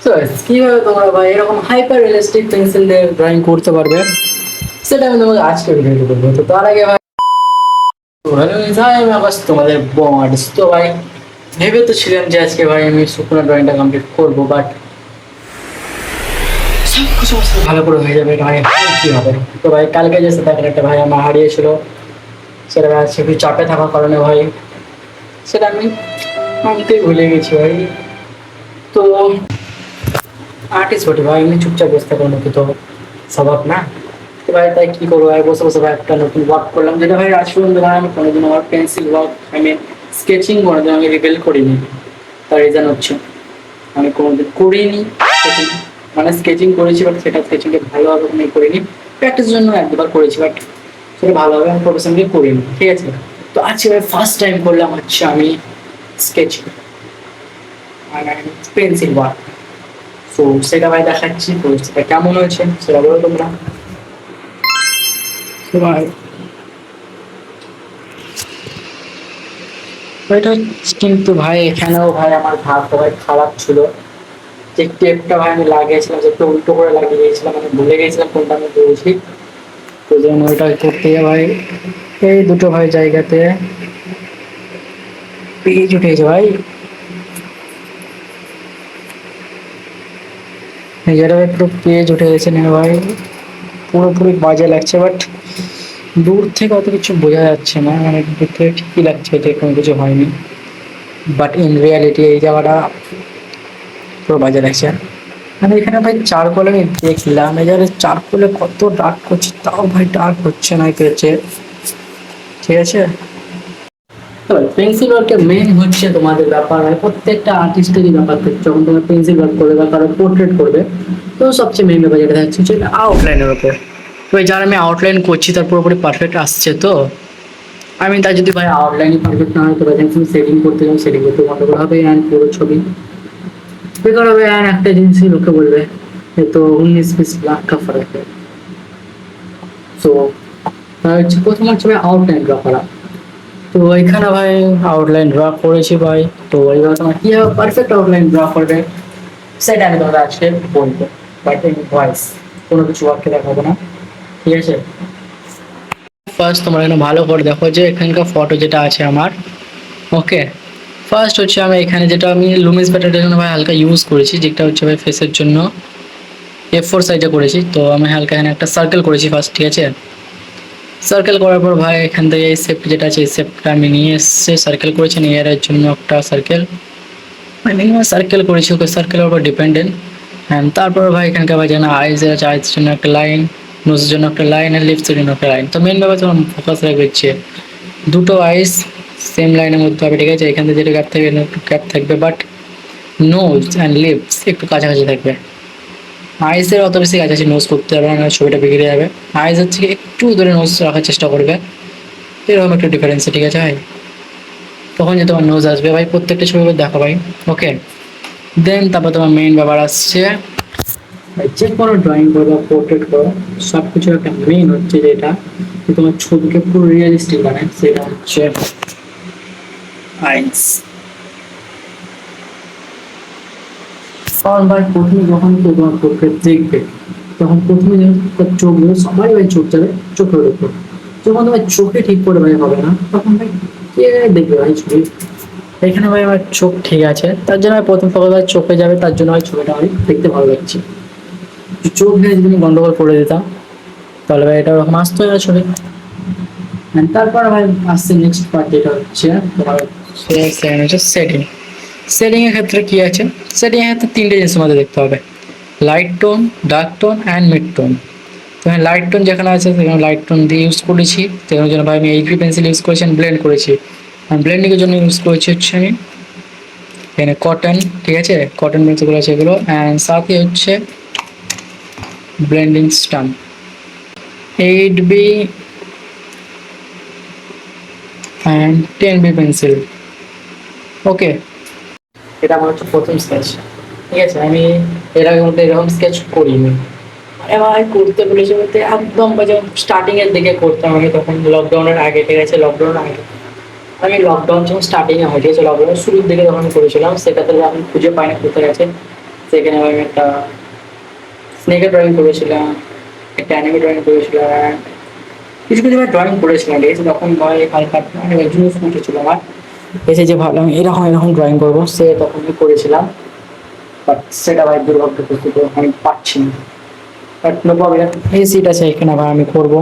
তো কিভাবে তোমরা ভাই এরকম হাইপার রিয়েলিস্টিক পেন্সিল দিয়ে ড্রয়িং করতে পারবে সেটা আমি তোমাকে আজকে ভিডিওতে বলবো। তো তার আগে ভাই হ্যালো আমি আবার তোমাদের বমার্স। তো ভাই ভেবে তো ছিলাম যে আজকে ভাই আমি শুকনো ড্রয়িংটা কমপ্লিট করবো, বাট সব কিছু ভালো করে হয়ে যাবে ভাই, কি হবে। তো ভাই কালকে যে সেটা একটা ভাই আমার হারিয়েছিল, সেটা ভাই আজকে একটু চাপে থাকার কারণে ভাই সেটা আমি আনতেই ভুলে গেছি ভাই। তো আর্টিস্ট বটে ভাই, এমনি চুপচাপ বসতে পারবো তো স্বভাব না। তো ভাই তাই কি করবো ভাই, বসে বসে ভাই একটা নতুন ওয়ার্ক করলাম, যেটা ভাই আজ পর্যন্ত ভাই আমি কোনোদিন আমার pencil work I mean sketching কোনোদিন আমি রিভেল করিনি। তার রিজন হচ্ছে আমি কোনোদিন করিনি sketching। মানে স্কেচিং করেছি বাট সেটা স্কেচিংটা ভালোভাবে আমি করিনি, প্র্যাকটিসের জন্য এক দুবার করেছি বাট সেটা ভালোভাবে আমি প্রফেশনালি করিনি, ঠিক আছে। তো আজকে ভাই ফার্স্ট টাইম করলাম হচ্ছে আমি স্কেচিং মানে পেন্সিল ওয়ার্ক। তো সেটা ভাই দেখাচ্ছি, তো সেটা কেমন হয়েছে সেটা বলো তোমরা। তো ভাই ওইটা কিন্তু ভাই এখানেও ভাই আমার হাত ভাই খারাপ ছিল, যে টেপটা ভাই আমি লাগিয়েছিলাম যে একটু উল্টো করে লাগিয়ে দিয়েছিলাম, আমি ভুলে গেছিলাম কোনটা আমি বলছি। তো যেন ওইটা করতে গিয়ে ভাই এই দুটো ভাই জায়গাতে পেজ উঠে গেছে ভাই, যেটা ভাই পুরো পেজ উঠে গেছে না ভাই, পুরোপুরি বাজে লাগছে। বাট দূর থেকে অত কিছু বোঝা যাচ্ছে না, মানে দূর থেকে ঠিকই লাগছে যে কোনো কিছু হয়নি, বাট ইন রিয়ালিটি এই জায়গাটা পুরো বাজে লাগছে। মানে এখানে ভাই চারকোল আমি দেখলাম, এবারে চারকোলে কত ডার্ক করছে তাও ভাই ডার্ক হচ্ছে না পেয়েছে, ঠিক আছে। পেন্সিল ওয়ার্কের মেন হচ্ছে তোমাদের ব্যাপার হয়, প্রত্যেকটা আর্টিস্টেরই ব্যাপার থাকে যখন তোমরা পেন্সিল ওয়ার্ক করবে বা কারো পোর্ট্রেট করবে, তো সবচেয়ে মেন ব্যাপার যেটা থাকছে সেটা আউটলাইনের উপর। তো যার আমি আউটলাইন করছি তার পুরোপুরি পারফেক্ট আসছে, তো আমি তার যদি ভাই আউটলাইনই পারফেক্ট না হয় তো ভাই তুমি সেটিং করতে যাও, সেটিং করতে গন্ডগোল হবে অ্যান্ড পুরো ছবি বেকার হবে। আর একটা জিনিসই লোকে বলবে এ তো 19-20 লাখ কা ফারাক है। তো তার হচ্ছে প্রথম হচ্ছে ভাই আউটলাইন ড্র করা। তো এখানে ভাই আউটলাইন ড্র করেছি ভাই। তো এইবার তোমার কিভাবে পারফেক্ট আউটলাইন ড্র করবে সেটা আমি তোমাদের আজকে বলবো, বাট ইন ভয়েস, কোনো কিছু ওয়ার্কে দেখাবো না, ঠিক আছে। ফার্স্ট তোমরা এখানে ভালো করে দেখো যে এখানকার ফটো যেটা আছে আমার, ওকে। ফার্স্ট হচ্ছে আমি এখানে যেটা আমি লুমিস প্যাটার্নের জন্য ভাই হালকা ইউজ করেছি, যেটা হচ্ছে ভাই ফেসের জন্য A4 সাইজে করেছি। তো আমি হালকা এখানে একটা সার্কেল করেছি ফার্স্ট, ঠিক আছে। সার্কেল করার পর ভাই এখান থেকে এই শেপ যেটা আছে এই শেপটা আমি নিয়ে এসে সার্কেল করেছি, এর জন্য একটা সার্কেল আমি মিনিমাম সার্কেল করেছি, ওকে সার্কেলের উপর ডিপেন্ডেন্ট। অ্যান্ড তারপর ভাই এখানকার ভাই যেন আইজের আছে, আইজের জন্য একটা লাইন, নোজের জন্য একটা লাইন, আর লিপসের জন্য একটা লাইন। তো মেন ব্যাপার যখন ফোকাস রাখবে হচ্ছে দুটো আইস সেম লাইনের মধ্যে হবে, ঠিক আছে। এখান থেকে যেটা গ্যাপ থাকবে একটু গ্যাপ থাকবে, বাট নোজ অ্যান্ড লিপস একটু কাছাকাছি থাকবে। আইসের অত বেশি কাছাকাছি নোজ করতে হবে না, ছবিটা বিগড়ে যাবে। আইসের থেকে একটু দূরে নোজ রাখার চেষ্টা করবে, এরকম একটা ডিফারেন্স, ঠিক আছে ভাই। তখন যে তোমার নোজ আসবে ভাই প্রত্যেকটা ছবি দেখো ভাই, ওকে। দেন তারপর তোমার মেইন ব্যাপার আসছে ভাই, যে কোনো ড্রয়িং করো বা পোর্ট্রেট করো সব কিছুর একটা মেইন হচ্ছে যেটা তোমার ছবিকে পুরো রিয়েলিস্টিক বানায়, সেটা হচ্ছে আইস। কারণ ভাই প্রথমে যখন কেউ তোমার পোর্ট্রেট দেখবে তখন প্রথমে যখন তার চোখগুলো সবাই ভাই চোখ যাবে চোখের উপর, যখন তোমার চোখে ঠিক করে ভাই হবে না তখন ভাই কে দেখবে ভাই ছবি। এখানে ভাই আমার চোখ ঠিক আছে, তার জন্য আমি প্রথম ফোকাস চোখে যাবে, তার জন্য ভাই ছবিটা আমি দেখতে ভালো লাগছে। চোখ নিয়ে যদি আমি গন্ডগোল করে দিতাম তাহলে ভাই এটা ওরকম আসতো না ছবি। And তারপরে ভাই আসছে নেক্সট পার্ট যেটা হচ্ছে তোমার সেটিং। সেটিং এর ক্ষেত্রে কি আছে, সেটিং এর ক্ষেত্রে তিনটে জিনিস আমাদের দেখতে হবে, light tone, dark tone and mid tone. তো হ্যাঁ লাইট টোন যেখানে আছে সেখানে লাইট টোন দিয়ে ইউজ করেছি, সেখানে জন্য ভাই আমি এইচবি পেন্সিল ইউজ করেছি, ব্লেন্ড করেছি। ব্লেন্ডিংয়ের জন্য ইউজ করেছি হচ্ছে আমি এখানে কটন, ঠিক আছে, কটন পেন্সিলগুলো আছে এগুলো, অ্যান্ড সাথে হচ্ছে blending stump 8B and 10B pencil, okay. এটা আমার হচ্ছে প্রথম স্কেচ, ঠিক আছে। আমি এর আগে মধ্যে এরকম স্কেচ করিনি, এবার করতে বলেছে বলতে একদম যখন স্টার্টিং এর দিকে করতাম আমি, তখন লকডাউনের আগে, ঠিক আছে, লকডাউনের আগে আমি লকডাউন যখন স্টার্টিং এ হয়, ঠিক আছে, লকডাউনের শুরুর দিকে যখন করেছিলাম সেটাতে আমি খুঁজে পাই না কোথায় আছে। সেখানে আমি একটা স্নেকের ড্রয়িং করেছিলাম, একটা অ্যানিমে ড্রয়িং করেছিলাম, কিছু কিছু ড্রয়িং করেছিলাম, ঠিক আছে? তখন ভয় হালকা জুস উঠেছিল আমার, এসে যে ভাবলাম এরকম এরকম ড্রয়িং করবো, সে তখনই করেছিলাম। বাট সেটা ভাই দুর্ভাগ্যবশত আমি পারছি না। বাট নো প্রবলেম, এই সিট আছে এখানে আবার আমি করবো।